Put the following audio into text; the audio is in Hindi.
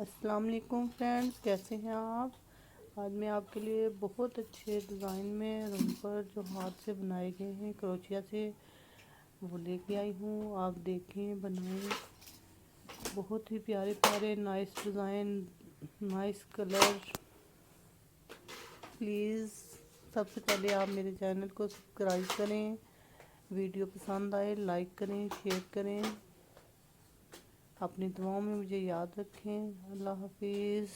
अस्सलाम वालेकुम फ्रेंड्स, कैसे हैं आप। आज मैं आपके लिए बहुत अच्छे डिज़ाइन में romper जो हाथ से बनाए गए हैं क्रोशिया से वो लेके आई हूँ। आप देखें, बनाएं। बहुत ही प्यारे प्यारे nice design, nice colour. Please सबसे पहले आप मेरे चैनल को सब्सक्राइब करें, वीडियो पसंद आए लाइक करें, शेयर करें। अपनी दुआओं में मुझे याद रखें। अल्लाह हाफिज़।